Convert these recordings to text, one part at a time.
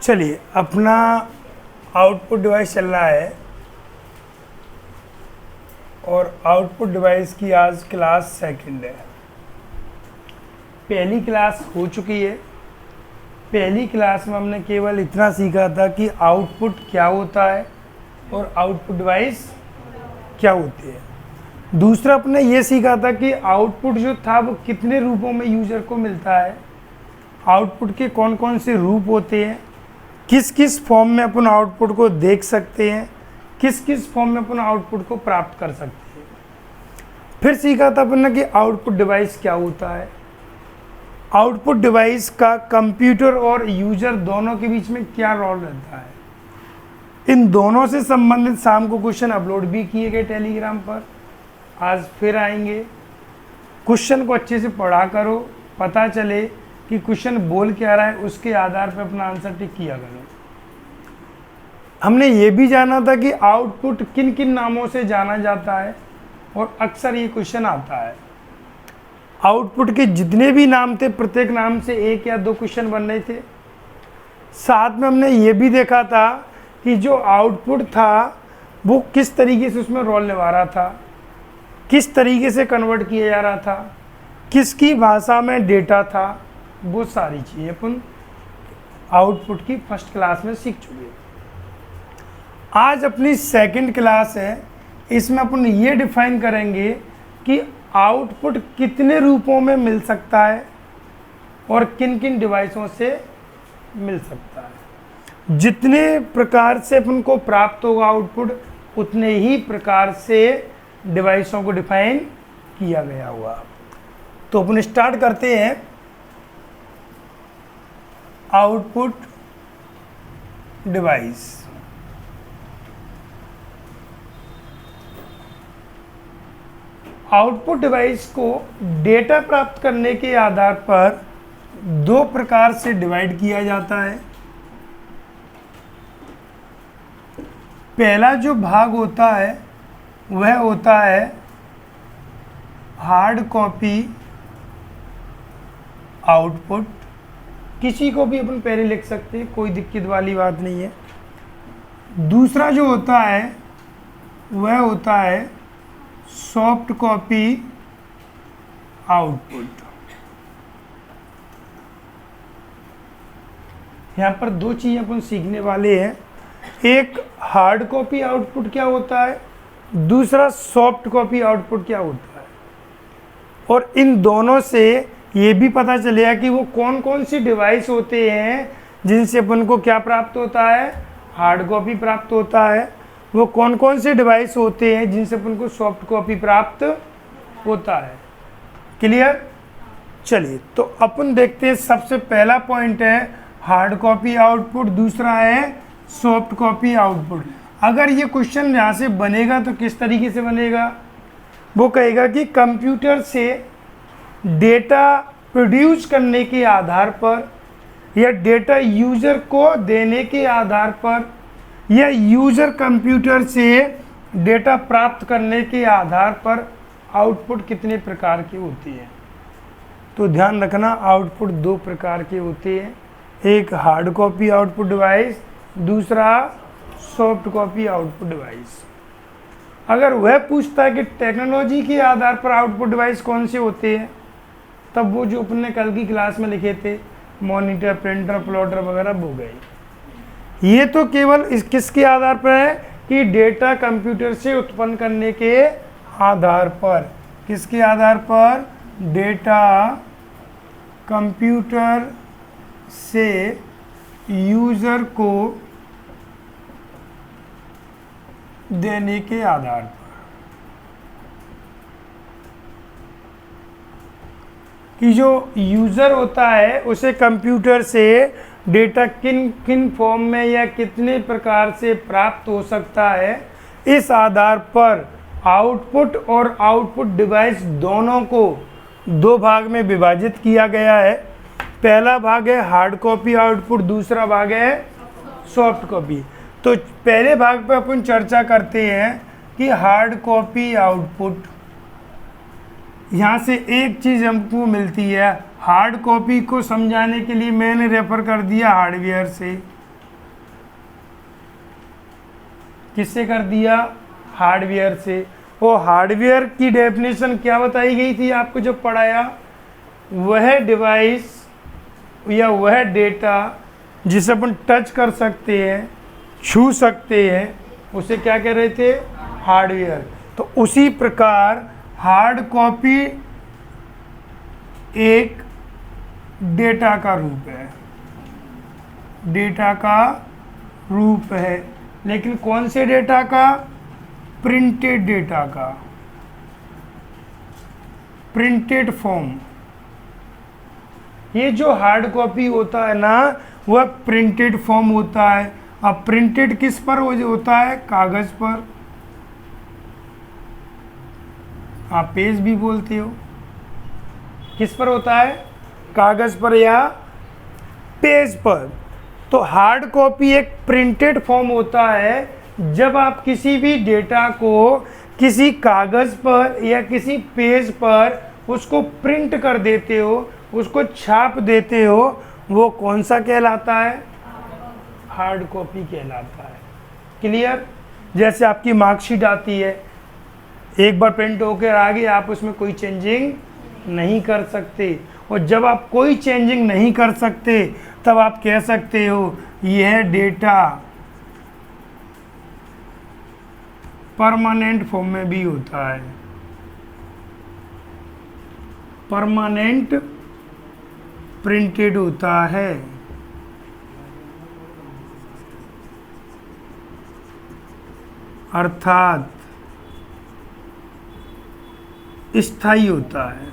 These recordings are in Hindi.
चलिए, अपना आउटपुट डिवाइस चल रहा है और आउटपुट डिवाइस की आज क्लास सेकंड है। पहली क्लास हो चुकी है। पहली क्लास में हमने केवल इतना सीखा था कि आउटपुट क्या होता है और आउटपुट डिवाइस क्या होती है। दूसरा अपने ये सीखा था कि आउटपुट जो था वो कितने रूपों में यूज़र को मिलता है, आउटपुट के कौन कौन से रूप होते हैं, किस किस फॉर्म में अपन आउटपुट को देख सकते हैं, किस किस फॉर्म में अपन आउटपुट को प्राप्त कर सकते हैं। फिर सीखा था अपन ने कि आउटपुट डिवाइस क्या होता है। आउटपुट डिवाइस का कंप्यूटर और यूजर दोनों के बीच में क्या रोल रहता है। इन दोनों से संबंधित शाम को क्वेश्चन अपलोड भी किए गए टेलीग्राम पर। आज फिर आएंगे। क्वेश्चन को अच्छे से पढ़ा करो, पता चले कि क्वेश्चन बोल क्या रहा है, उसके आधार पर अपना आंसर टिक किया करो। हमने ये भी जाना था कि आउटपुट किन किन नामों से जाना जाता है और अक्सर ये क्वेश्चन आता है। आउटपुट के जितने भी नाम थे प्रत्येक नाम से एक या दो क्वेश्चन बन रहे थे। साथ में हमने ये भी देखा था कि जो आउटपुट था वो किस तरीके से उसमें रोल निभा रहा था, किस तरीके से कन्वर्ट किया जा रहा था, किसकी भाषा में डेटा था। वो सारी चीज़ें अपन आउटपुट की फर्स्ट क्लास में सीख चुके हैं। आज अपनी सेकंड क्लास है। इसमें अपन ये डिफाइन करेंगे कि आउटपुट कितने रूपों में मिल सकता है और किन किन डिवाइसों से मिल सकता है। जितने प्रकार से अपन को प्राप्त होगा आउटपुट, उतने ही प्रकार से डिवाइसों को डिफाइन किया गया होगा। तो अपन स्टार्ट करते हैं। Output device. आउटपुट डिवाइस को डेटा प्राप्त करने के आधार पर दो प्रकार से डिवाइड किया जाता है। पहला जो भाग होता है वह होता है हार्ड कॉपी आउटपुट। किसी को भी अपन पहले लिख सकते हैं, कोई दिक्कत वाली बात नहीं है। दूसरा जो होता है वह होता है सॉफ्ट कॉपी आउटपुट। यहाँ पर दो चीज़ें अपन सीखने वाले हैं। एक हार्ड कॉपी आउटपुट क्या होता है, दूसरा सॉफ्ट कॉपी आउटपुट क्या होता है। और इन दोनों से ये भी पता चलेगा कि वो कौन कौन सी डिवाइस होते हैं जिनसे अपन को क्या प्राप्त होता है, हार्ड कॉपी प्राप्त होता है। वो कौन कौन से डिवाइस होते हैं जिनसे अपन को सॉफ्ट कॉपी प्राप्त होता है। क्लियर। चलिए, तो अपन देखते हैं। सबसे पहला पॉइंट है हार्ड कॉपी आउटपुट, दूसरा है सॉफ्ट कॉपी आउटपुट। अगर ये क्वेश्चन यहाँ से बनेगा तो किस तरीके से बनेगा, वो कहेगा कि कंप्यूटर से डेटा प्रोड्यूस करने के आधार पर या डेटा यूज़र को देने के आधार पर या यूज़र कंप्यूटर से डेटा प्राप्त करने के आधार पर आउटपुट कितने प्रकार के होते हैं। तो ध्यान रखना, आउटपुट दो प्रकार के होते हैं। एक हार्ड कॉपी आउटपुट डिवाइस, दूसरा सॉफ्ट कॉपी आउटपुट डिवाइस। अगर वह पूछता है कि टेक्नोलॉजी के आधार पर आउटपुट डिवाइस कौन से होते हैं, तब वो जो अपने कल की क्लास में लिखे थे मॉनिटर, प्रिंटर, प्लॉटर वगैरह वो गए। ये तो केवल इस किसके आधार पर है कि डेटा कंप्यूटर से उत्पन्न करने के आधार पर। किसके आधार पर, डेटा कंप्यूटर से यूज़र को देने के आधार पर। कि जो यूज़र होता है उसे कंप्यूटर से डेटा किन किन फॉर्म में या कितने प्रकार से प्राप्त हो सकता है, इस आधार पर आउटपुट और आउटपुट डिवाइस दोनों को दो भाग में विभाजित किया गया है। पहला भाग है हार्ड कॉपी आउटपुट, दूसरा भाग है सॉफ्ट कॉपी। तो पहले भाग पर अपन चर्चा करते हैं कि हार्ड कॉपी आउटपुट। यहाँ से एक चीज़ हमको मिलती है, हार्ड कॉपी को समझाने के लिए मैंने रेफर कर दिया हार्डवेयर से। किससे कर दिया? हार्डवेयर से। वो हार्डवेयर की डेफिनेशन क्या बताई गई थी आपको जब पढ़ाया? वह डिवाइस या वह डेटा जिसे अपन टच कर सकते हैं, छू सकते हैं, उसे क्या कह रहे थे? हार्डवेयर। तो उसी प्रकार हार्ड कॉपी एक डेटा का रूप है, डेटा का रूप है, लेकिन कौन से डेटा का? प्रिंटेड डेटा का, प्रिंटेड फॉर्म। ये जो हार्ड कॉपी होता है ना, वह प्रिंटेड फॉर्म होता है। अब प्रिंटेड किस पर होता है? कागज पर, आप पेज भी बोलते हो। किस पर होता है? कागज पर या पेज पर। तो हार्ड कॉपी एक प्रिंटेड फॉर्म होता है। जब आप किसी भी डेटा को किसी कागज पर या किसी पेज पर उसको प्रिंट कर देते हो, उसको छाप देते हो, वो कौन सा कहलाता है? हार्ड कॉपी कहलाता है। क्लियर? जैसे आपकी मार्कशीट आती है, एक बार प्रिंट होकर आ गई, आप उसमें कोई चेंजिंग नहीं कर सकते। और जब आप कोई चेंजिंग नहीं कर सकते तब आप कह सकते हो यह डेटा परमानेंट फॉर्म में भी होता है, परमानेंट प्रिंटेड होता है। अर्थात स्थायी होता है।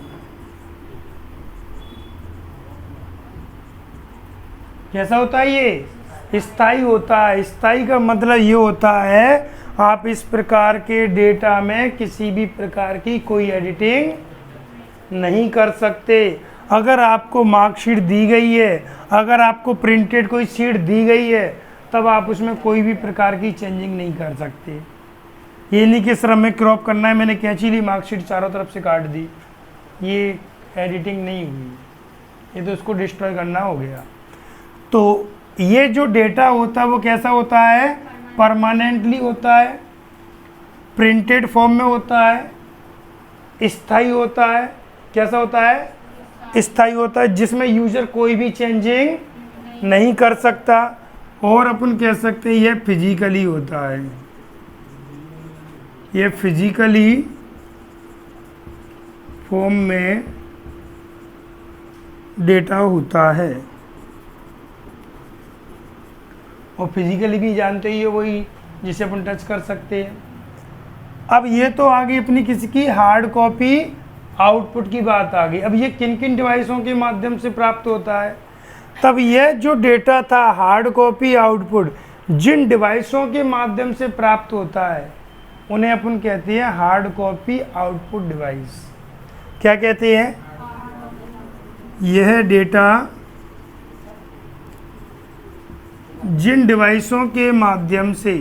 कैसा होता है? ये स्थायी होता है। स्थायी का मतलब ये होता है आप इस प्रकार के डेटा में किसी भी प्रकार की कोई एडिटिंग नहीं कर सकते। अगर आपको मार्कशीट दी गई है, अगर आपको प्रिंटेड कोई शीट दी गई है, तब आप उसमें कोई भी प्रकार की चेंजिंग नहीं कर सकते। ये नहीं कि सर हमें क्रॉप करना है, मैंने कैंची ली, मार्कशीट चारों तरफ से काट दी, ये एडिटिंग नहीं हुई, ये तो उसको डिस्ट्रॉय करना हो गया। तो ये जो डेटा होता है वो कैसा होता है? परमानेंटली होता है, प्रिंटेड फॉर्म में होता है, स्थायी होता है। कैसा होता है? स्थायी होता है, जिसमें यूजर कोई भी चेंजिंग नहीं कर सकता। और अपन कह सकते हैं यह फिजिकली होता है, यह फिजिकली फॉर्म में डेटा होता है। और फिजिकली भी जानते ही हो, वही जिसे अपन टच कर सकते हैं। अब ये तो आ गई अपनी किसी की हार्ड कॉपी आउटपुट की बात आ गई। अब ये किन किन डिवाइसों के माध्यम से प्राप्त होता है? तब यह जो डेटा था हार्ड कॉपी आउटपुट, जिन डिवाइसों के माध्यम से प्राप्त होता है उन्हें अपन कहते हैं हार्ड कॉपी आउटपुट डिवाइस। क्या कहते हैं? यह डेटा जिन डिवाइसों के माध्यम से,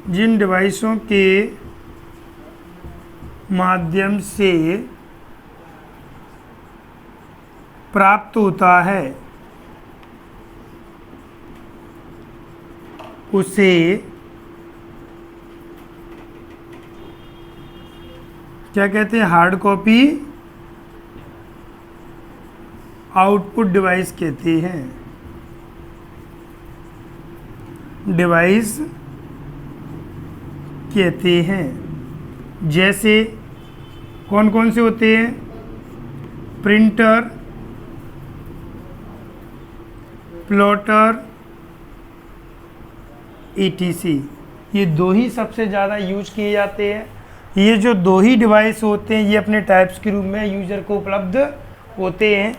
जिन डिवाइसों के माध्यम से प्राप्त होता है, उसे क्या कहते हैं? हार्ड कॉपी आउटपुट डिवाइस कहते हैं। डिवाइस कहते हैं। जैसे कौन कौन से होते हैं? Printer, plotter, ETC। ये दो ही सबसे ज़्यादा यूज किए जाते हैं। ये जो दो ही डिवाइस होते हैं ये अपने टाइप्स के रूप में यूज़र को उपलब्ध होते हैं।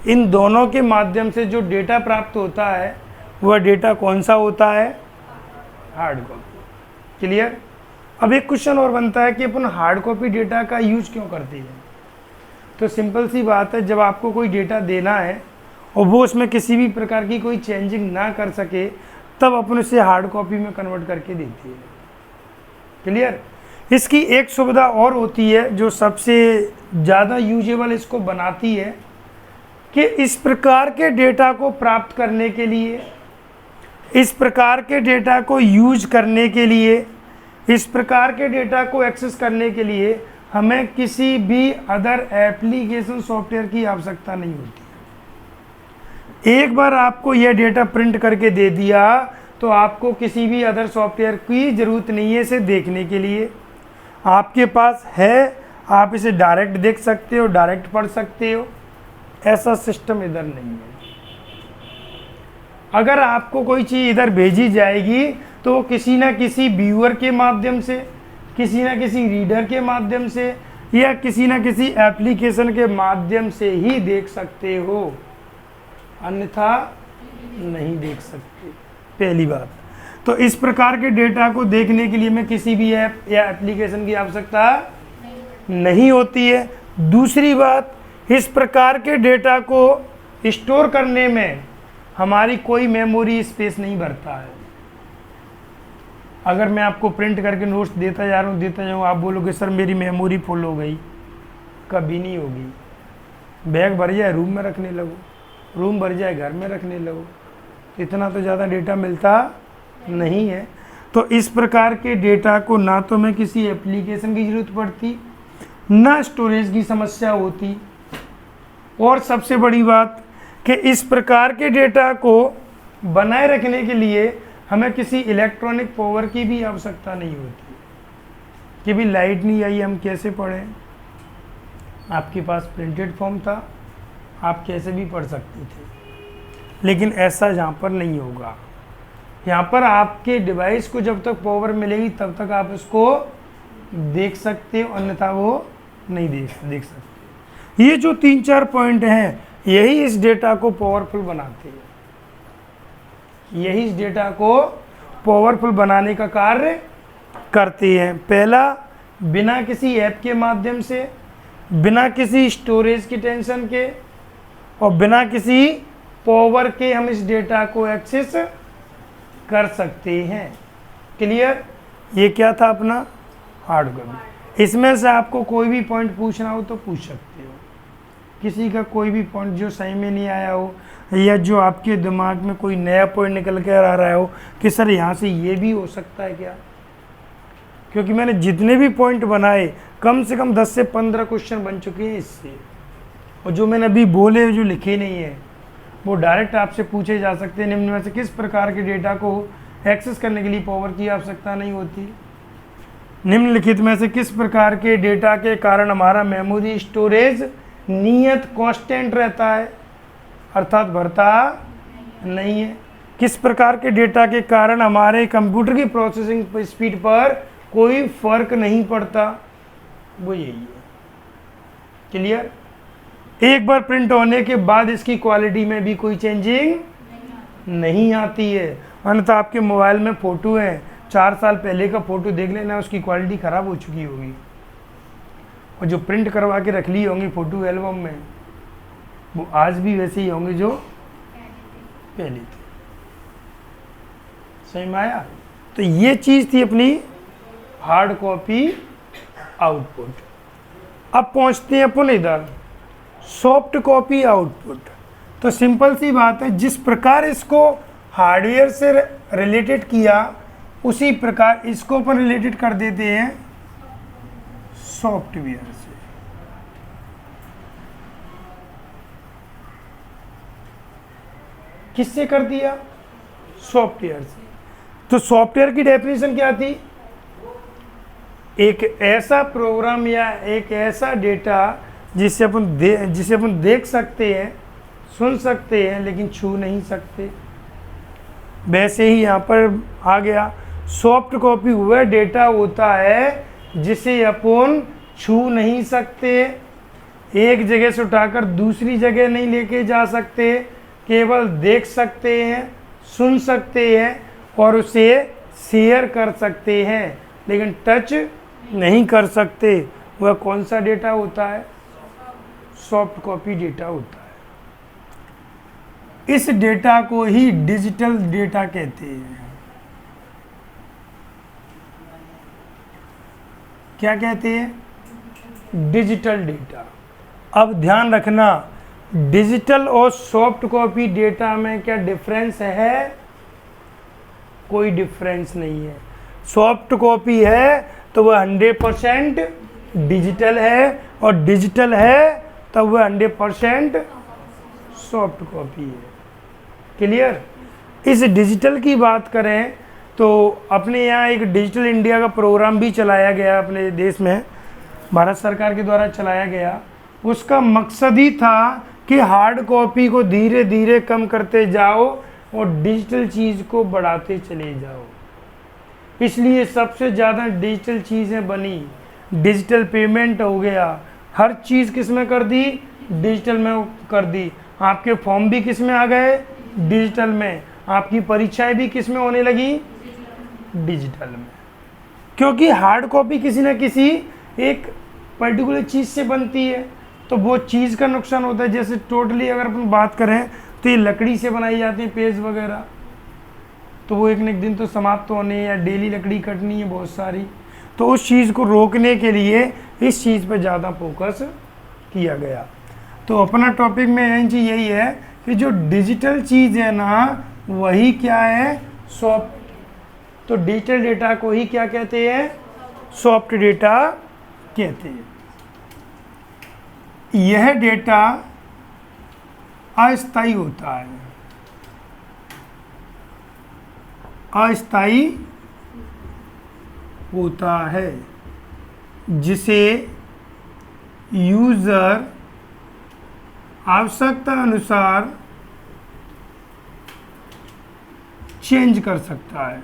इन दोनों के माध्यम से जो डेटा प्राप्त होता है वह डेटा कौन सा होता है? Hard copy. क्लियर? अब एक क्वेश्चन और बनता है कि अपन हार्ड कॉपी डेटा का यूज क्यों करते हैं? तो सिंपल सी बात है, जब आपको कोई डेटा देना है और वो उसमें किसी भी प्रकार की कोई चेंजिंग ना कर सके, तब अपन उसे हार्ड कॉपी में कन्वर्ट करके देते हैं। क्लियर? इसकी एक सुविधा और होती है जो सबसे ज़्यादा यूजेबल इसको बनाती है कि इस प्रकार के डेटा को प्राप्त करने के लिए इस प्रकार के डेटा को यूज करने के लिए, इस प्रकार के डेटा को एक्सेस करने के लिए हमें किसी भी अदर एप्लीकेशन सॉफ्टवेयर की आवश्यकता नहीं होती। एक बार आपको यह डेटा प्रिंट करके दे दिया तो आपको किसी भी अदर सॉफ्टवेयर की ज़रूरत नहीं है इसे देखने के लिए। आपके पास है, आप इसे डायरेक्ट देख सकते हो, डायरेक्ट पढ़ सकते हो। ऐसा सिस्टम इधर नहीं है। अगर आपको कोई चीज़ इधर भेजी जाएगी तो किसी ना किसी व्यूअर के माध्यम से, किसी ना किसी रीडर के माध्यम से या किसी ना किसी एप्लीकेशन के माध्यम से ही देख सकते हो, अन्यथा नहीं देख सकते। पहली बात तो इस प्रकार के डेटा को देखने के लिए मैं किसी भी ऐप या एप्लीकेशन की आवश्यकता नहीं होती है। दूसरी बात, इस प्रकार के डेटा को स्टोर करने में हमारी कोई मेमोरी स्पेस नहीं भरता है। अगर मैं आपको प्रिंट करके नोट्स देता जा रहा हूँ, आप बोलोगे सर मेरी मेमोरी फुल हो गई, कभी नहीं होगी। बैग भर जाए रूम में रखने लगो, रूम भर जाए घर में रखने लगो, इतना तो ज़्यादा डेटा मिलता नहीं है। तो इस प्रकार के डेटा को ना तो मैं किसी एप्लीकेशन की ज़रूरत पड़ती, ना स्टोरेज की समस्या होती, और सबसे बड़ी बात कि इस प्रकार के डेटा को बनाए रखने के लिए हमें किसी इलेक्ट्रॉनिक पावर की भी आवश्यकता नहीं होती कि भी लाइट नहीं आई हम कैसे पढ़ें। आपके पास प्रिंटेड फॉर्म था, आप कैसे भी पढ़ सकते थे, लेकिन ऐसा यहाँ पर नहीं होगा। यहाँ पर आपके डिवाइस को जब तक पावर मिलेगी तब तक आप इसको देख सकते हो, अन्यथा वो नहीं देख सकते। ये जो 3-4 पॉइंट हैं यही इस डेटा को पावरफुल बनाते हैं, यही इस डेटा को पावरफुल बनाने का कार्य करते हैं। पहला, बिना किसी ऐप के माध्यम से, बिना किसी स्टोरेज की टेंशन के और बिना किसी पावर के हम इस डेटा को एक्सेस कर सकते हैं। क्लियर? ये क्या था अपना हार्ड कॉपी। इसमें से आपको कोई भी पॉइंट पूछना हो तो पूछ सकते हो। किसी का कोई भी पॉइंट जो सही में नहीं आया हो या जो आपके दिमाग में कोई नया पॉइंट निकल कर आ रहा हो कि सर यहाँ से ये भी हो सकता है क्या, क्योंकि मैंने जितने भी पॉइंट बनाए कम से कम 10 से 15 क्वेश्चन बन चुके हैं इससे, और जो मैंने अभी बोले जो लिखे नहीं है वो डायरेक्ट आपसे पूछे जा सकते हैं। निम्न में से किस प्रकार के डेटा को एक्सेस करने के लिए पावर की आवश्यकता नहीं होती? निम्नलिखित में से किस प्रकार के डेटा के कारण हमारा मेमोरी स्टोरेज नियत कांस्टेंट रहता है, अर्थात बढ़ता नहीं है? किस प्रकार के डेटा के कारण हमारे कंप्यूटर की प्रोसेसिंग स्पीड पर कोई फर्क नहीं पड़ता? वो यही है। क्लियर? एक बार प्रिंट होने के बाद इसकी क्वालिटी में भी कोई चेंजिंग नहीं आती है। अन्यथा आपके मोबाइल में फ़ोटो है, 4 साल पहले का फ़ोटो देख लेना, उसकी क्वालिटी ख़राब हो चुकी होगी, और जो प्रिंट करवा के रख ली होंगी फ़ोटो एल्बम में वो आज भी वैसे ही होंगे जो पहले थे। सही में आया? तो ये चीज़ थी अपनी हार्ड कॉपी आउटपुट। अब पहुंचते हैं अपन इधर सॉफ्ट कॉपी आउटपुट। तो सिंपल सी बात है, जिस प्रकार इसको हार्डवेयर से रिलेटेड किया उसी प्रकार इसको अपन रिलेटेड कर देते हैं सॉफ्टवेयर से। किससे कर दिया? सॉफ्टवेयर से। तो सॉफ्टवेयर की डेफिनेशन क्या थी? एक ऐसा प्रोग्राम या एक ऐसा डेटा जिसे अपन देख सकते हैं, सुन सकते हैं, लेकिन छू नहीं सकते। वैसे ही यहाँ पर आ गया, सॉफ्ट कॉपी वह डेटा होता है जिसे अपन छू नहीं सकते, एक जगह से उठाकर दूसरी जगह नहीं लेके जा सकते, केवल देख सकते हैं, सुन सकते हैं और उसे शेयर कर सकते हैं, लेकिन टच नहीं कर सकते। वह कौन सा डेटा होता है? सॉफ्ट कॉपी डेटा होता है। इस डेटा को ही डिजिटल डेटा कहते हैं। क्या कहते हैं? Digital data. अब ध्यान रखना, डिजिटल और सॉफ्ट कॉपी डेटा में क्या डिफरेंस है? कोई डिफरेंस नहीं है। सॉफ्ट कॉपी है तो वह 100% डिजिटल है, और डिजिटल है तब वह 100% सॉफ्ट कॉपी है। क्लियर? इस डिजिटल की बात करें तो अपने यहाँ एक डिजिटल इंडिया का प्रोग्राम भी चलाया गया अपने देश में, भारत सरकार के द्वारा चलाया गया। उसका मकसद ही था कि हार्ड कॉपी को धीरे धीरे कम करते जाओ और डिजिटल चीज़ को बढ़ाते चले जाओ। इसलिए सबसे ज़्यादा डिजिटल चीज़ें बनी, डिजिटल पेमेंट हो गया, हर चीज़ किस में कर दी? डिजिटल में कर दी। आपके फॉर्म भी किस में आ गए? डिजिटल में। आपकी परीक्षाएं भी किस में होने लगी? डिजिटल में। क्योंकि हार्ड कॉपी किसी न किसी एक पर्टिकुलर चीज़ से बनती है, तो वो चीज़ का नुकसान होता है। जैसे टोटली अगर अपन बात करें तो ये लकड़ी से बनाई जाती है पेज वगैरह, तो वो एक न एक दिन तो समाप्त होने, या डेली लकड़ी कटनी है बहुत सारी, तो उस चीज़ को रोकने के लिए इस चीज़ पर ज़्यादा फोकस किया गया। तो अपना टॉपिक में मेन चीज़ यही है कि जो डिजिटल चीज़ है ना, वही क्या है? सॉफ्ट। तो डिजिटल डेटा को ही क्या कहते हैं? सॉफ्ट डेटा कहते हैं। यह डेटा अस्थायी होता है, अस्थायी होता है, जिसे यूज़र आवश्यकता अनुसार चेंज कर सकता है।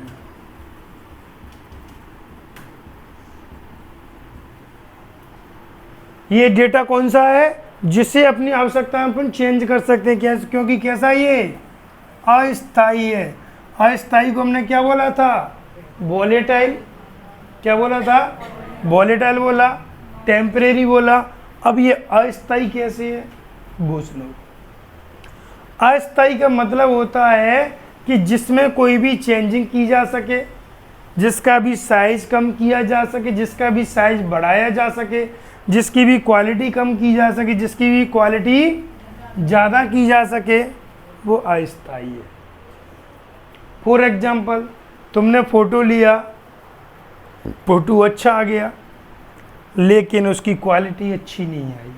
ये डेटा कौन सा है? जिसे अपनी आवश्यकता अपन चेंज कर सकते हैं। क्या? क्योंकि कैसा ये अस्थायी है। अस्थायी को हमने क्या बोला था? वॉलेटाइल। क्या बोला था? वॉलेटाइल बोला, टेम्परेरी बोला। अब ये अस्थायी कैसे है? वो सुनो। अस्थायी का मतलब होता है कि जिसमें कोई भी चेंजिंग की जा सके, जिसका भी साइज कम किया जा सके, जिसका भी साइज बढ़ाया जा सके, जिसकी भी क्वालिटी कम की जा सके, जिसकी भी क्वालिटी ज़्यादा की जा सके, वो अस्थायी है। फॉर एग्जाम्पल, तुमने फ़ोटो लिया, फ़ोटो अच्छा आ गया, लेकिन उसकी क्वालिटी अच्छी नहीं आई,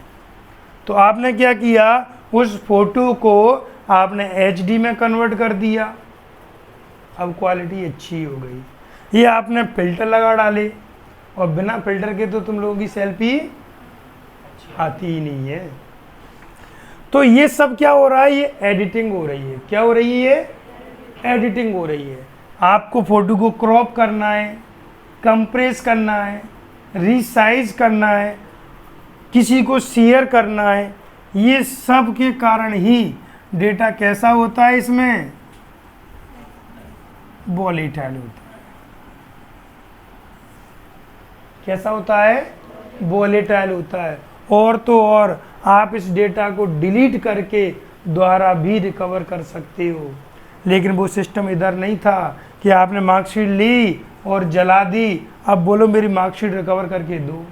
तो आपने क्या किया? उस फोटो को आपने HD में कन्वर्ट कर दिया, अब क्वालिटी अच्छी हो गई। ये आपने फ़िल्टर लगा डाले, और बिना फ़िल्टर के तो तुम लोगों की सेल्फी आती ही नहीं है। तो ये सब क्या हो रहा है? ये एडिटिंग हो रही है। क्या हो रही है? एडिटिंग हो रही है। आपको फ़ोटो को क्रॉप करना है, कंप्रेस करना है, रीसाइज करना है, किसी को शेयर करना है। ये सब के कारण ही डेटा कैसा होता है? इसमें वॉलेटाइल होता है। कैसा होता है? वॉलेटाइल होता है। और तो और आप इस डेटा को डिलीट करके दोबारा भी रिकवर कर सकते हो, लेकिन वो सिस्टम इधर नहीं था कि आपने मार्कशीट ली और जला दी, अब बोलो मेरी मार्कशीट रिकवर करके दो,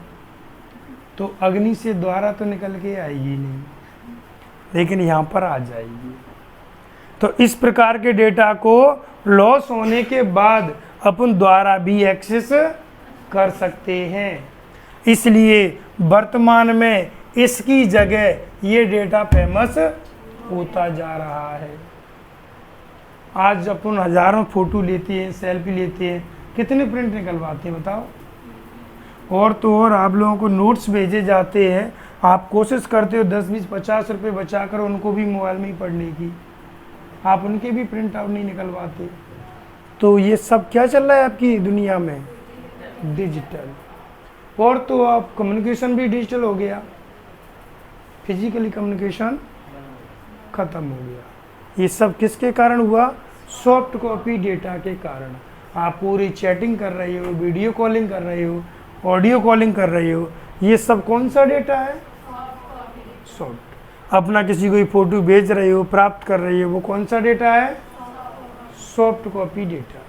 तो अग्नि से दोबारा तो निकल के आएगी नहीं, लेकिन यहाँ पर आ जाएगी। तो इस प्रकार के डेटा को लॉस होने के बाद अपन दोबारा भी एक्सेस कर सकते हैं। इसलिए वर्तमान में इसकी जगह ये डेटा फेमस होता जा रहा है। आज अपन हजारों फोटो लेते हैं, सेल्फी लेते हैं, कितने प्रिंट निकलवाते हैं बताओ? और तो और आप लोगों को नोट्स भेजे जाते हैं, आप कोशिश करते हो 10, 20, 50 रुपये बचा कर उनको भी मोबाइल में ही पढ़ने की, आप उनके भी प्रिंट आउट नहीं निकलवाते। तो ये सब क्या चल रहा है आपकी दुनिया में? डिजिटल। और तो आप कम्युनिकेशन भी डिजिटल हो गया, फिजिकली कम्युनिकेशन ख़त्म हो गया। ये सब किसके कारण हुआ? सॉफ्ट कॉपी डेटा के कारण। आप पूरी चैटिंग कर रहे हो, वीडियो कॉलिंग कर रहे हो, ऑडियो कॉलिंग कर रहे हो, ये सब कौन सा डेटा है? सॉफ्ट। अपना किसी को फ़ोटो भेज रहे हो, प्राप्त कर रहे हो, वो कौन सा डेटा है? Soft copy data.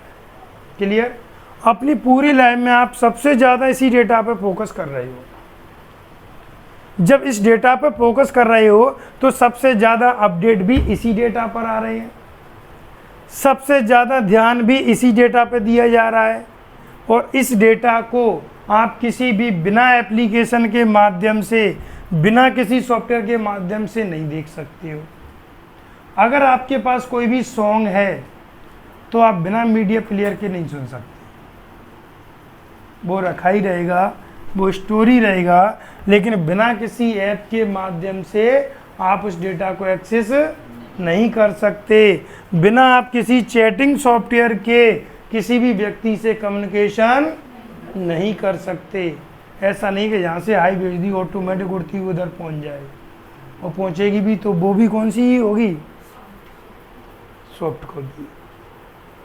क्लियर? अपनी पूरी लाइफ में आप सबसे ज़्यादा इसी डेटा पर फोकस कर रहे हो। जब इस डेटा पर फोकस कर रहे हो तो सबसे ज़्यादा अपडेट भी इसी डेटा पर आ रहे हैं, सबसे ज़्यादा ध्यान भी इसी डेटा पे दिया जा रहा है, और इस डेटा को आप किसी भी बिना एप्लीकेशन के माध्यम से, बिना किसी सॉफ्टवेयर के माध्यम से नहीं देख सकते हो। अगर आपके पास कोई भी सॉन्ग है तो आप बिना मीडिया प्लेयर के नहीं सुन सकते, वो रखा ही रहेगा, वो स्टोरी रहेगा, लेकिन बिना किसी ऐप के माध्यम से आप उस डेटा को एक्सेस नहीं कर सकते। बिना आप किसी चैटिंग सॉफ्टवेयर के किसी भी व्यक्ति से कम्युनिकेशन नहीं कर सकते। ऐसा नहीं कि यहाँ से हाई भेज दी ऑटोमेटिक उड़ती हुई उधर पहुँच जाए, और पहुँचेगी भी तो वो भी कौन सी ही होगी, सॉफ्ट कॉपी।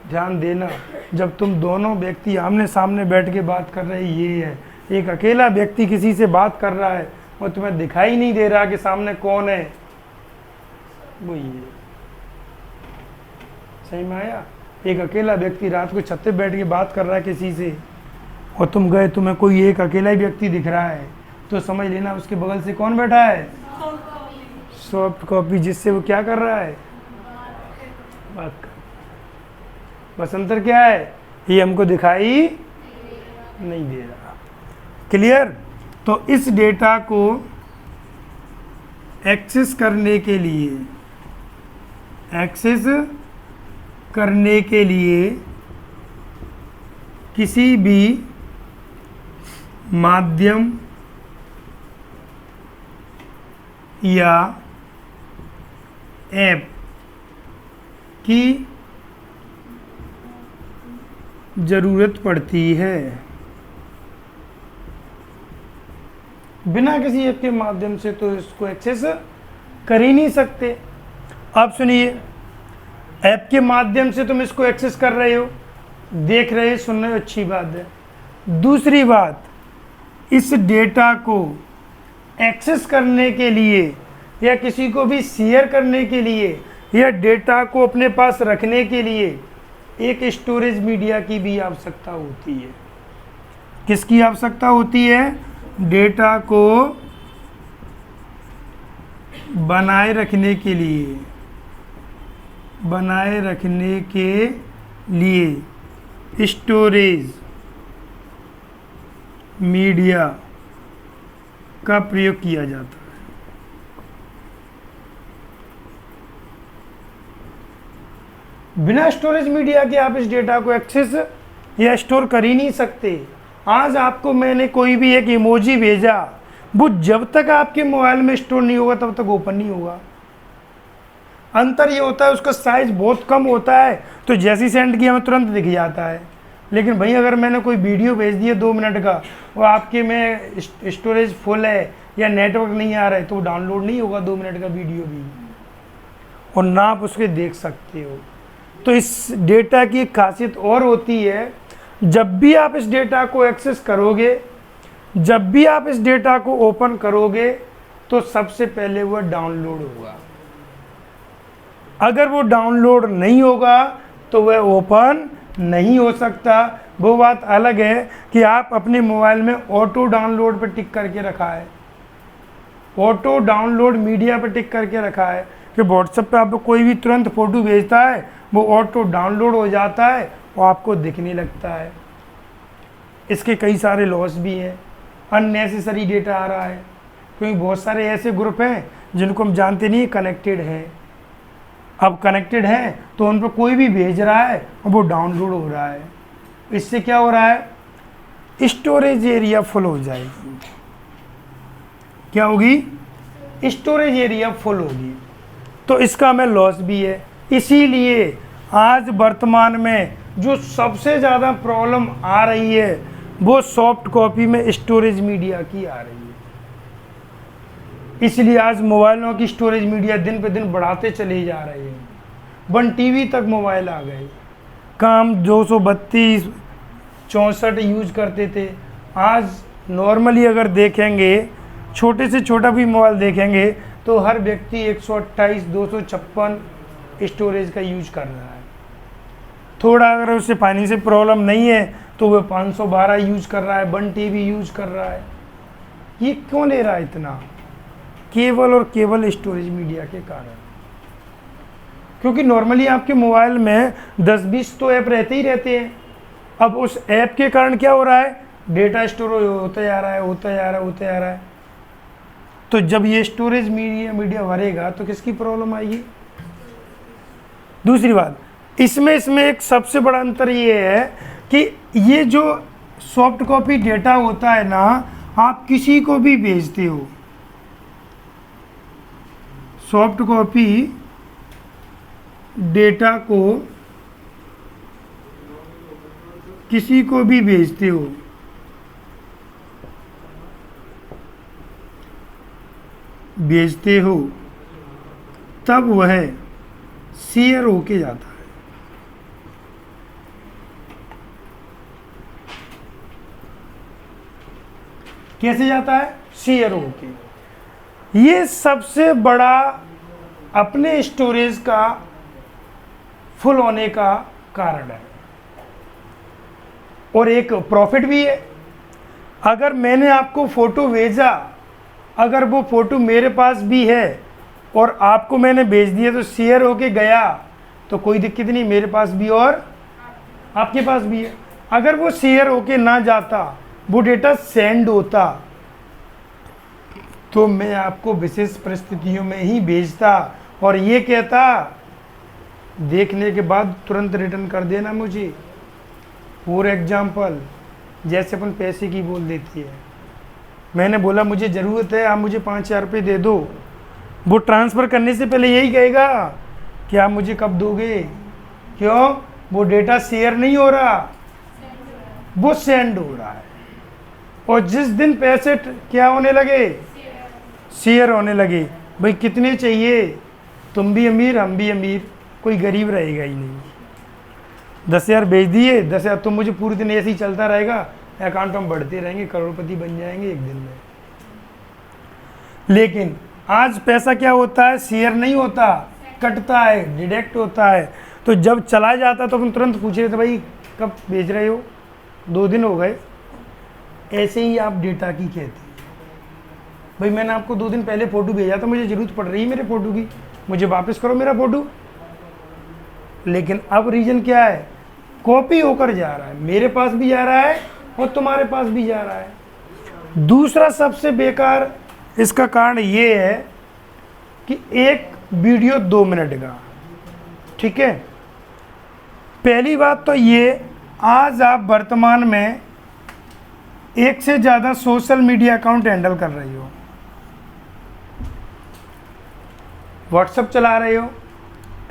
ध्यान देना, जब तुम दोनों व्यक्ति आमने सामने बैठ के बात कर रहे, ये है, एक अकेला व्यक्ति किसी से बात कर रहा है और तुम्हें दिखाई नहीं दे रहा कि सामने कौन है, वो ये सही में आया। एक अकेला व्यक्ति रात को छत पे बैठ के बात कर रहा है किसी से, और तुम गए, तुम्हें कोई एक अकेला ही व्यक्ति दिख रहा है, तो समझ लेना उसके बगल से कौन बैठा है, सॉफ्ट कॉपी, जिससे वो क्या कर रहा है, बात कर। बस अंतर क्या है, ये हमको दिखाई नहीं दे रहा। क्लियर। तो इस डेटा को एक्सेस करने के लिए किसी भी माध्यम या ऐप की ज़रूरत पड़ती है। बिना किसी ऐप के माध्यम से तो इसको एक्सेस कर ही नहीं सकते। आप सुनिए, ऐप के माध्यम से तुम इसको एक्सेस कर रहे हो, देख रहे हो, सुन रहे हो, अच्छी बात है। दूसरी बात, इस डेटा को एक्सेस करने के लिए या किसी को भी शेयर करने के लिए या डेटा को अपने पास रखने के लिए एक स्टोरेज मीडिया की भी आवश्यकता होती है। किसकी आवश्यकता होती है? डेटा को बनाए रखने के लिए स्टोरेज मीडिया का प्रयोग किया जाता है। बिना स्टोरेज मीडिया के आप इस डेटा को एक्सेस या स्टोर कर ही नहीं सकते। आज आपको मैंने कोई भी एक इमोजी भेजा, वो जब तक आपके मोबाइल में स्टोर नहीं होगा तब तक ओपन नहीं होगा। अंतर ये होता है उसका साइज बहुत कम होता है, तो जैसी सेंड किया हमें तुरंत दिख जाता है। लेकिन भाई अगर मैंने कोई वीडियो भेज दिया 2 मिनट का, वो आपके में स्टोरेज फुल है या नेटवर्क नहीं आ रहा है, तो वो डाउनलोड नहीं होगा 2 मिनट का वीडियो भी, और ना आप उसके देख सकते हो। तो इस डेटा की एक खासियत और होती है, जब भी आप इस डेटा को एक्सेस करोगे, जब भी आप इस डेटा को ओपन करोगे, तो सबसे पहले वह डाउनलोड होगा। अगर वो डाउनलोड नहीं होगा तो वह ओपन नहीं हो सकता। वो बात अलग है कि आप अपने मोबाइल में ऑटो डाउनलोड पर टिक करके रखा है, ऑटो डाउनलोड मीडिया पर टिक करके रखा है कि व्हाट्सएप पे आपको कोई भी तुरंत फ़ोटो भेजता है, वो ऑटो डाउनलोड हो जाता है और आपको दिखने लगता है। इसके कई सारे लॉस भी हैं, अननेसेसरी डेटा आ रहा है, क्योंकि बहुत सारे ऐसे ग्रुप हैं जिनको हम जानते नहीं कनेक्टेड हैं। अब कनेक्टेड हैं तो उन पर कोई भी भेज रहा है और वो डाउनलोड हो रहा है। इससे क्या हो रहा है? स्टोरेज एरिया फुल हो जाएगी। क्या होगी? स्टोरेज एरिया फुल होगी, तो इसका हमें लॉस भी है। इसीलिए आज वर्तमान में जो सबसे ज़्यादा प्रॉब्लम आ रही है वो सॉफ्ट कॉपी में स्टोरेज मीडिया की आ रही है। इसलिए आज मोबाइलों की स्टोरेज मीडिया दिन पे दिन बढ़ाते चले जा रहे हैं। 1 टीबी तक मोबाइल आ गए। काम 232 64 यूज करते थे, आज नॉर्मली अगर देखेंगे, छोटे से छोटा भी मोबाइल देखेंगे तो हर व्यक्ति 128 256 स्टोरेज का यूज कर रहा है। थोड़ा अगर उससे फाइनेंशियल प्रॉब्लम नहीं है तो वह 512 यूज कर रहा है, 1 टीबी यूज कर रहा है। ये क्यों ले रहा है इतना? केवल और केवल स्टोरेज मीडिया के कारण। क्योंकि नॉर्मली आपके मोबाइल में 10-20 तो ऐप रहते ही रहते हैं। अब उस ऐप के कारण क्या हो रहा है, डेटा स्टोर होता जा रहा है, होता जा रहा है, होता जा रहा है। तो जब ये स्टोरेज मीडिया भरेगा तो किसकी प्रॉब्लम आएगी। दूसरी बात, इसमें एक सबसे बड़ा अंतर ये है कि ये जो सॉफ्ट कॉपी डेटा होता है ना, आप किसी को भी भेजते हो, सॉफ्ट कॉपी डेटा को किसी को भी भेजते हो, तब वह शेयर होके जाता है। कैसे जाता है, शेयर होके। ये सबसे बड़ा अपने स्टोरेज का फुल होने का कारण है और एक प्रॉफिट भी है। अगर मैंने आपको फोटो भेजा, अगर वो फोटो मेरे पास भी है और आपको मैंने भेज दिया तो शेयर होके गया तो कोई दिक्कत नहीं, मेरे पास भी और आपके पास भी है। अगर वो शेयर होके ना जाता, वो डेटा सेंड होता, तो मैं आपको विशेष परिस्थितियों में ही भेजता और ये कहता देखने के बाद तुरंत रिटर्न कर देना मुझे। फॉर एग्जाम्पल, जैसे अपन पैसे की बोल देती है, मैंने बोला मुझे ज़रूरत है, आप मुझे 5,000 रुपये दे दो, वो ट्रांसफ़र करने से पहले यही कहेगा कि आप मुझे कब दोगे। क्यों, वो डेटा शेयर नहीं हो रहा, वो सेंड हो रहा है। और जिस दिन पैसे क्या होने लगे, शेयर होने लगे, भाई कितने चाहिए, तुम भी अमीर हम भी अमीर, कोई गरीब रहेगा ही नहीं। 10,000 भेज दिए, 10,000 तुम मुझे पूरे दिन ऐसे ही चलता रहेगा, अकाउंट में बढ़ते रहेंगे, करोड़पति बन जाएंगे एक दिन में। लेकिन आज पैसा क्या होता है, शेयर नहीं होता, कटता है, डिडक्ट होता है। तो जब चला जाता तो अपन तुरंत पूछ रहे थे भाई कब भेज रहे हो, 2 दिन हो गए। ऐसे ही आप डेटा की कहते हैं, भाई मैंने आपको 2 दिन पहले फ़ोटो भेजा था, मुझे ज़रूरत पड़ रही है मेरे फ़ोटो की, मुझे वापस करो मेरा फ़ोटो। लेकिन अब रीज़न क्या है, कॉपी होकर जा रहा है, मेरे पास भी जा रहा है और तुम्हारे पास भी जा रहा है। दूसरा सबसे बेकार इसका कारण ये है कि एक वीडियो 2 मिनट का, ठीक है। पहली बात तो ये, आज आप वर्तमान में 1 से ज़्यादा सोशल मीडिया अकाउंट हैंडल कर रही हो। व्हाट्सएप चला रहे हो,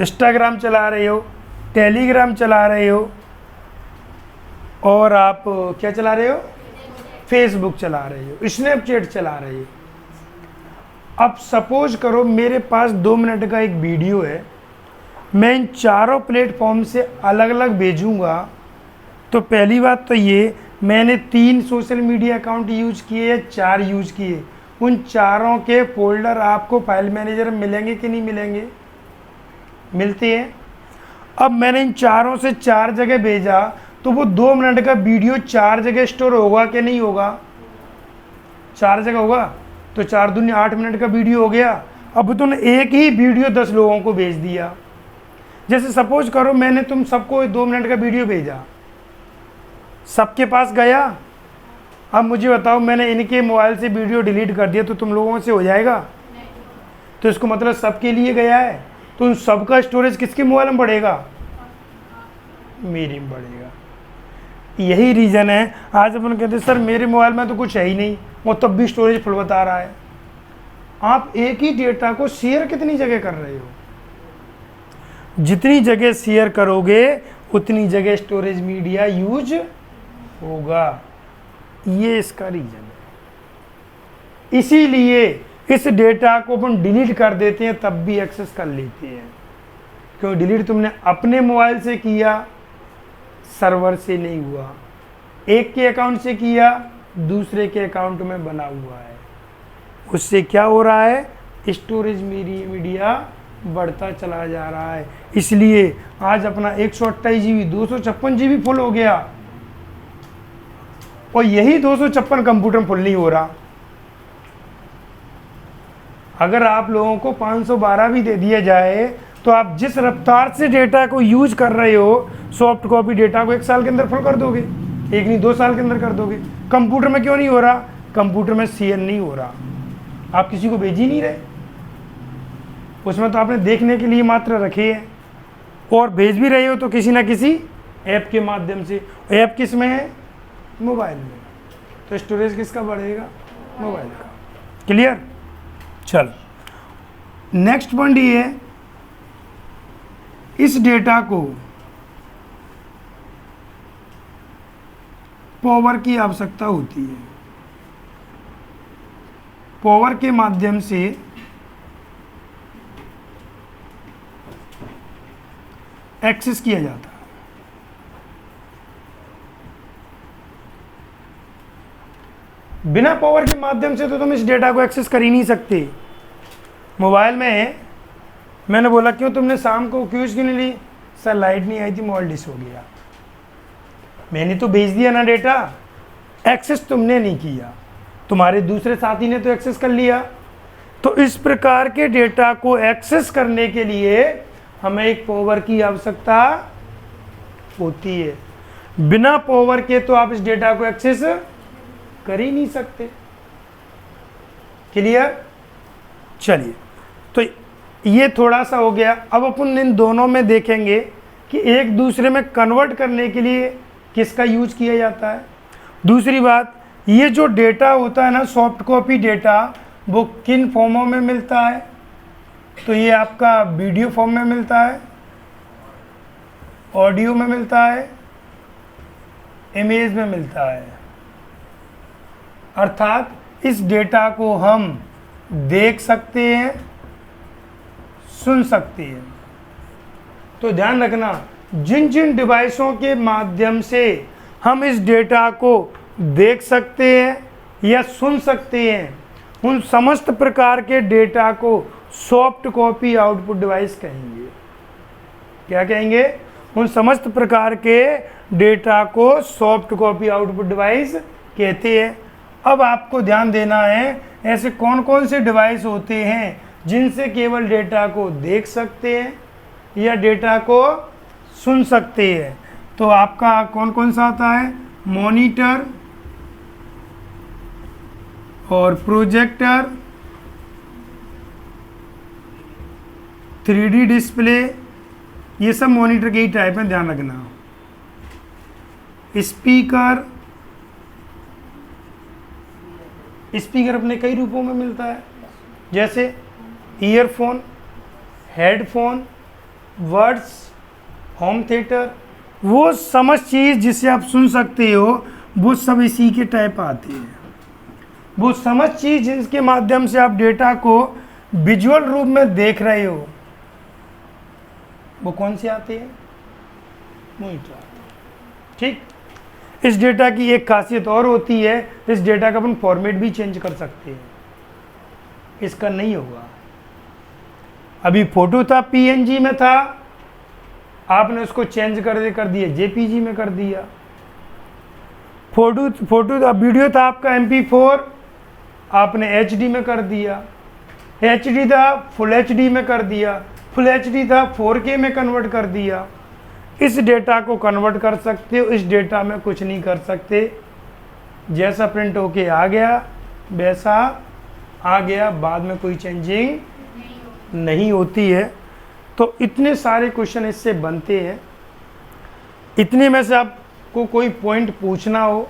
इंस्टाग्राम चला रहे हो, टेलीग्राम चला रहे हो, और आप क्या चला रहे हो, फेसबुक चला रहे हो, स्नैपचैट चला रहे हो। अब सपोज करो मेरे पास 2 मिनट का एक वीडियो है, मैं इन चारों प्लेटफॉर्म से अलग अलग भेजूंगा, तो पहली बात तो ये, मैंने 3 सोशल मीडिया अकाउंट यूज किए या 4 यूज किए, उन चारों के फोल्डर आपको फाइल मैनेजर में मिलेंगे कि नहीं मिलेंगे, मिलते हैं। अब मैंने इन चारों से 4 जगह भेजा, तो वो 2 मिनट का वीडियो 4 जगह स्टोर होगा कि नहीं होगा, 4 जगह होगा, तो 4 दूनी 8 मिनट का वीडियो हो गया। अब तुमने एक ही वीडियो 10 लोगों को भेज दिया। जैसे सपोज करो मैंने तुम सबको 2 मिनट का वीडियो भेजा, सबके पास गया। अब मुझे बताओ, मैंने इनके मोबाइल से वीडियो डिलीट कर दिया तो तुम लोगों से हो जाएगा, तो इसको मतलब सबके लिए गया है, तो उन सबका स्टोरेज किसके मोबाइल में बढ़ेगा, मेरे में बढ़ेगा। यही रीज़न है, आज अपन कहते हैं सर मेरे मोबाइल में तो कुछ है ही नहीं, वो तब भी स्टोरेज फुल बता रहा है। आप एक ही डेटा को शेयर कितनी जगह कर रहे हो, जितनी जगह शेयर करोगे उतनी जगह स्टोरेज मीडिया यूज होगा। ये इसका रीज़न है। इसीलिए इस डेटा को अपन डिलीट कर देते हैं, तब भी एक्सेस कर लेते हैं। क्यों, डिलीट तुमने अपने मोबाइल से किया, सर्वर से नहीं हुआ, एक के अकाउंट से किया, दूसरे के अकाउंट में बना हुआ है। उससे क्या हो रहा है, स्टोरेज मीडिया बढ़ता चला जा रहा है। इसलिए आज अपना 128 GB 256 GB फुल हो गया, और यही 256 कंप्यूटर में फुल नहीं हो रहा। अगर आप लोगों को 512 भी दे दिया जाए तो आप जिस रफ्तार से डेटा को यूज कर रहे हो, सॉफ्ट कॉपी डेटा को 1 साल के अंदर फुल कर दोगे, 1 नहीं 2 साल के अंदर कर दोगे। कंप्यूटर में क्यों नहीं हो रहा? कंप्यूटर में CN नहीं हो रहा, आप किसी को भेज ही नहीं रहे, उसमें तो आपने देखने के लिए मात्र रखे हैं, और भेज भी रहे हो तो किसी ना किसी ऐप के माध्यम से। ऐप किस में है? मोबाइल में। तो स्टोरेज किसका बढ़ेगा? मोबाइल का। क्लियर? चलो नेक्स्ट पॉइंट ये है, इस डेटा को पावर की आवश्यकता होती है, पावर के माध्यम से एक्सेस किया जाता है। बिना पावर के माध्यम से तो तुम इस डेटा को एक्सेस कर ही नहीं सकते। मोबाइल में मैंने बोला क्यों तुमने शाम को क्यों नहीं ली? सर लाइट नहीं आई थी, मोबाइल डिस हो गया। मैंने तो भेज दिया ना डेटा, एक्सेस तुमने नहीं किया, तुम्हारे दूसरे साथी ने तो एक्सेस कर लिया। तो इस प्रकार के डेटा को एक्सेस करने के लिए हमें एक पावर की आवश्यकता होती है। बिना पावर के तो आप इस डेटा को एक्सेस कर ही नहीं सकते। क्लियर? चलिए, तो ये थोड़ा सा हो गया। अब अपन इन दोनों में देखेंगे कि एक दूसरे में कन्वर्ट करने के लिए किसका यूज किया जाता है। दूसरी बात, ये जो डेटा होता है ना, सॉफ्ट कॉपी डेटा, वो किन फॉर्मों में मिलता है? तो ये आपका वीडियो फॉर्म में मिलता है, ऑडियो में मिलता है, इमेज में मिलता है। अर्थात इस डेटा को हम देख सकते हैं, सुन सकते हैं। तो ध्यान रखना, जिन जिन डिवाइसों के माध्यम से हम इस डेटा को देख सकते हैं या सुन सकते हैं, उन समस्त प्रकार के डेटा को सॉफ्ट कॉपी आउटपुट डिवाइस कहेंगे। क्या कहेंगे? उन समस्त प्रकार के डेटा को सॉफ्ट कॉपी आउटपुट डिवाइस कहते हैं। अब आपको ध्यान देना है, ऐसे कौन कौन से डिवाइस होते हैं जिनसे केवल डेटा को देख सकते हैं या डेटा को सुन सकते हैं। तो आपका कौन कौन सा आता है? मॉनिटर और प्रोजेक्टर, 3D डिस्प्ले, ये सब मॉनिटर के ही टाइप हैं, ध्यान रखना। स्पीकर, स्पीकर अपने कई रूपों में मिलता है, जैसे earphone, headphone, words, home theatre. वो समझ चीज़ जिसे आप सुन सकते हो, वो सब इसी के टाइप आते हैं। वो समझ चीज़ जिसके माध्यम से आप डेटा को विजुअल रूप में देख रहे हो, वो कौन से आते हैं? मॉनिटर। ठीक। इस डेटा की एक खासियत और होती है, इस डेटा का अपन फॉर्मेट भी चेंज कर सकते हैं। इसका नहीं होगा। अभी फोटो था PNG में था, आपने उसको चेंज कर दिया JPG में कर दिया। फोटो वीडियो था आपका MP4, आपने HD में कर दिया। HD था फुल HD में कर दिया, फुल HD था 4K में कन्वर्ट कर दिया। इस डेटा को कन्वर्ट कर सकते हो, इस डेटा में कुछ नहीं कर सकते। जैसा प्रिंट होके आ गया वैसा आ गया, बाद में कोई चेंजिंग नहीं होती है। तो इतने सारे क्वेश्चन इससे बनते हैं। इतने में से आपको कोई पॉइंट पूछना हो,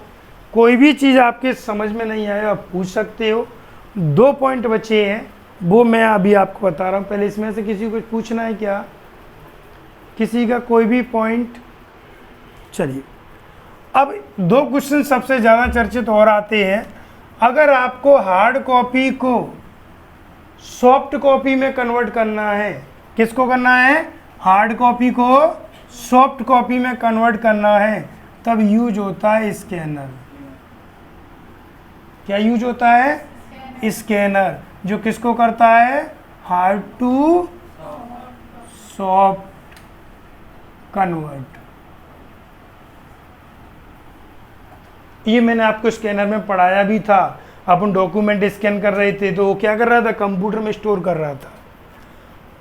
कोई भी चीज़ आपके समझ में नहीं आए, आप पूछ सकते हो। 2 पॉइंट बचे हैं, वो मैं अभी आपको बता रहा हूँ। पहले इसमें से किसी को पूछना है क्या? किसी का कोई भी पॉइंट? चलिए, अब 2 क्वेश्चन सबसे ज़्यादा चर्चित और आते हैं। अगर आपको हार्ड कॉपी को सॉफ्ट कॉपी में कन्वर्ट करना है, किसको करना है? हार्ड कॉपी को सॉफ्ट कॉपी में कन्वर्ट करना है, तब यूज होता है स्कैनर। क्या यूज होता है? स्कैनर, जो किसको करता है? Hard to soft convert. ये मैंने आपको स्कैनर में पढ़ाया भी था। अपन डॉक्यूमेंट स्कैन कर रहे थे तो वो क्या कर रहा था? कंप्यूटर में स्टोर कर रहा था।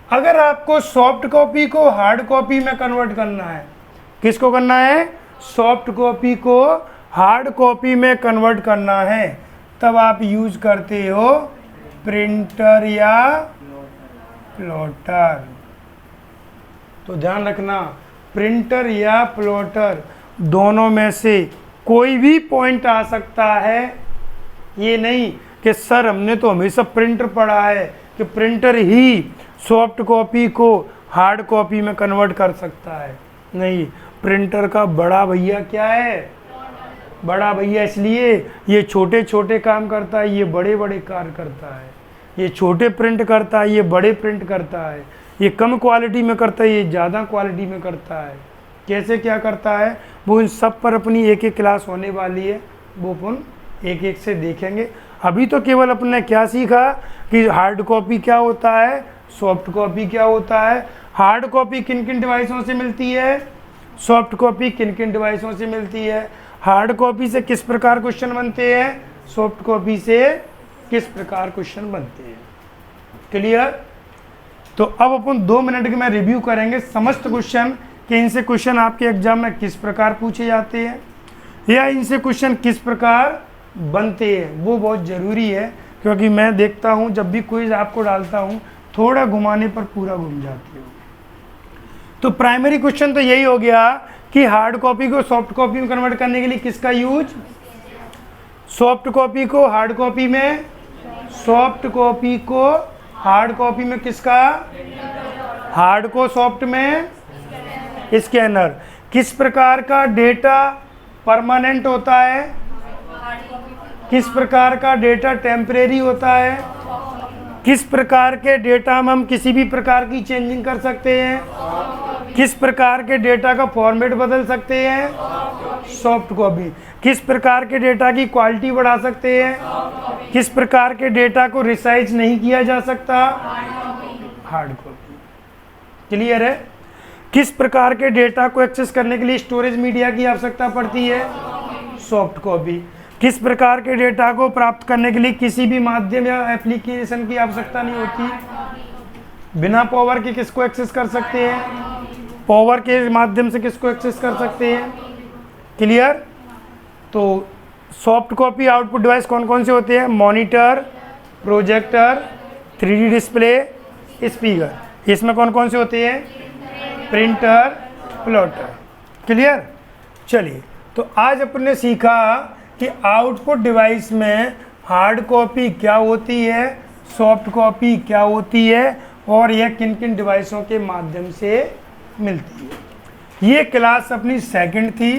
अगर आपको सॉफ्ट कॉपी को हार्ड कॉपी में कन्वर्ट करना है, किसको करना है? सॉफ्ट कॉपी को हार्ड कॉपी में कन्वर्ट करना है, तब आप यूज करते हो प्रिंटर या प्लॉटर। तो ध्यान रखना, प्रिंटर या प्लॉटर दोनों में से कोई भी पॉइंट आ सकता है। ये नहीं कि सर हमने तो हमेशा प्रिंटर पढ़ा है कि प्रिंटर ही सॉफ्ट कॉपी को हार्ड कॉपी में कन्वर्ट कर सकता है। नहीं, प्रिंटर का बड़ा भैया क्या है? बड़ा भैया इसलिए ये छोटे छोटे काम करता है, ये बड़े बड़े कार्य करता है। ये छोटे प्रिंट करता है, ये बड़े प्रिंट करता है। ये कम क्वालिटी में करता है, ये ज़्यादा क्वालिटी में करता है। कैसे क्या करता है वो इन सब पर अपनी एक एक क्लास होने वाली है, वो अपन एक एक से देखेंगे। अभी तो केवल अपन ने क्या सीखा कि हार्ड कॉपी क्या होता है, सॉफ्ट कॉपी क्या होता है, हार्ड कॉपी किन किन डिवाइसों से मिलती है, सॉफ्ट कॉपी किन किन डिवाइसों से मिलती है, हार्ड कॉपी से किस प्रकार क्वेश्चन बनते हैं, सॉफ्ट कॉपी से किस प्रकार क्वेश्चन बनते हैं। क्लियर? तो अब अपन 2 मिनट के में रिव्यू करेंगे समस्त क्वेश्चन कि इनसे क्वेश्चन आपके एग्जाम में किस प्रकार पूछे जाते हैं या इनसे क्वेश्चन किस प्रकार बनते हैं। वो बहुत ज़रूरी है, क्योंकि मैं देखता हूँ जब भी क्विज आपको डालता हूँ थोड़ा घुमाने पर पूरा घूम जाती हो। तो प्राइमरी क्वेश्चन तो यही हो गया कि हार्ड कॉपी को सॉफ्ट कॉपी में कन्वर्ट करने के लिए किसका यूज, सॉफ्ट कॉपी को हार्ड कॉपी में, सॉफ्ट कॉपी को हार्ड कॉपी में किसका, हार्ड को सॉफ्ट में स्कैनर। किस प्रकार का डेटा परमानेंट होता है, किस प्रकार का डेटा टेम्परेरी होता है, किस प्रकार के डेटा में हम किसी भी प्रकार की चेंजिंग कर सकते हैं, किस प्रकार के डेटा का फॉर्मेट बदल सकते हैं, सॉफ्ट कॉपी। किस प्रकार के डेटा की क्वालिटी बढ़ा सकते हैं, किस प्रकार के डेटा को रिसाइज नहीं किया जा सकता, हार्ड कॉपी। क्लियर है? किस प्रकार के डेटा को एक्सेस करने के लिए स्टोरेज मीडिया की आवश्यकता पड़ती है, सॉफ्ट कॉपी। किस प्रकार के डेटा को प्राप्त करने के लिए किसी भी माध्यम या एप्लीकेशन की आवश्यकता नहीं होती, बिना पावर के किसको एक्सेस कर सकते हैं, पावर के माध्यम से किसको एक्सेस कर सकते हैं। क्लियर? तो सॉफ्ट कॉपी आउटपुट डिवाइस कौन कौन से होते हैं, monitor, projector, 3D display, speaker. इसमें कौन कौन से होते हैं, प्रिंटर, प्लॉटर। क्लियर? चलिए, तो आज अपन ने सीखा कि आउटपुट डिवाइस में हार्ड कॉपी क्या होती है, सॉफ्ट कॉपी क्या होती है और यह किन किन डिवाइसों के माध्यम से मिलती है। ये क्लास अपनी सेकंड थी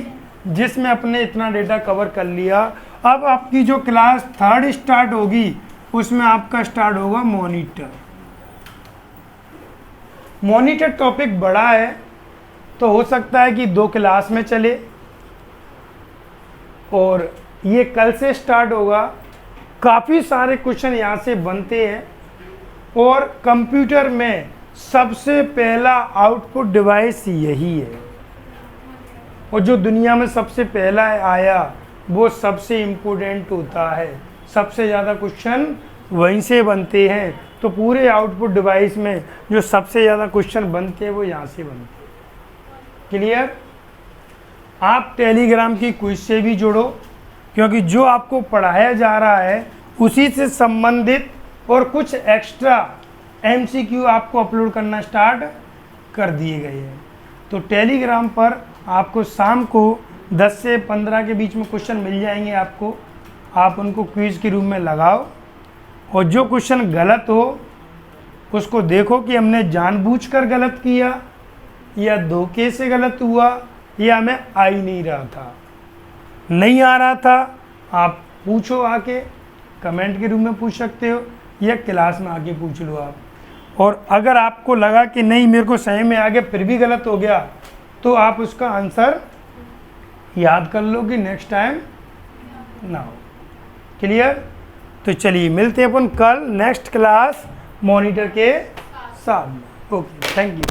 जिसमें अपने इतना डेटा कवर कर लिया। अब आपकी जो क्लास थर्ड स्टार्ट होगी उसमें आपका स्टार्ट होगा मॉनिटर। मॉनिटर टॉपिक बड़ा है तो हो सकता है कि 2 क्लास में चले, और ये कल से स्टार्ट होगा। काफ़ी सारे क्वेश्चन यहाँ से बनते हैं और कंप्यूटर में सबसे पहला आउटपुट डिवाइस यही है, और जो दुनिया में सबसे पहला आया वो सबसे इम्पोर्टेंट होता है। सबसे ज़्यादा क्वेश्चन वहीं से बनते हैं। तो पूरे आउटपुट डिवाइस में जो सबसे ज़्यादा क्वेश्चन बनते हैं वो यहाँ से बनते हैं। क्लियर? आप टेलीग्राम की क्विज से भी जुड़ो, क्योंकि जो आपको पढ़ाया जा रहा है उसी से संबंधित और कुछ एक्स्ट्रा MCQ आपको अपलोड करना स्टार्ट कर दिए गए हैं। तो टेलीग्राम पर आपको शाम को 10 से 15 के बीच में क्वेश्चन मिल जाएंगे आपको। आप उनको क्विज के रूप में लगाओ, और जो क्वेश्चन गलत हो उसको देखो कि हमने जानबूझकर गलत किया या धोखे से गलत हुआ या हमें आ ही नहीं रहा था, नहीं आ रहा था। आप पूछो, आके कमेंट के रूप में पूछ सकते हो या क्लास में आके पूछ लो आप। और अगर आपको लगा कि नहीं मेरे को सही में आ गया फिर भी गलत हो गया, तो आप उसका आंसर याद कर लो कि नेक्स्ट टाइम ना हो। क्लियर? तो चलिए मिलते हैं अपन कल नेक्स्ट क्लास मॉनिटर के साथ में। Okay, thank you.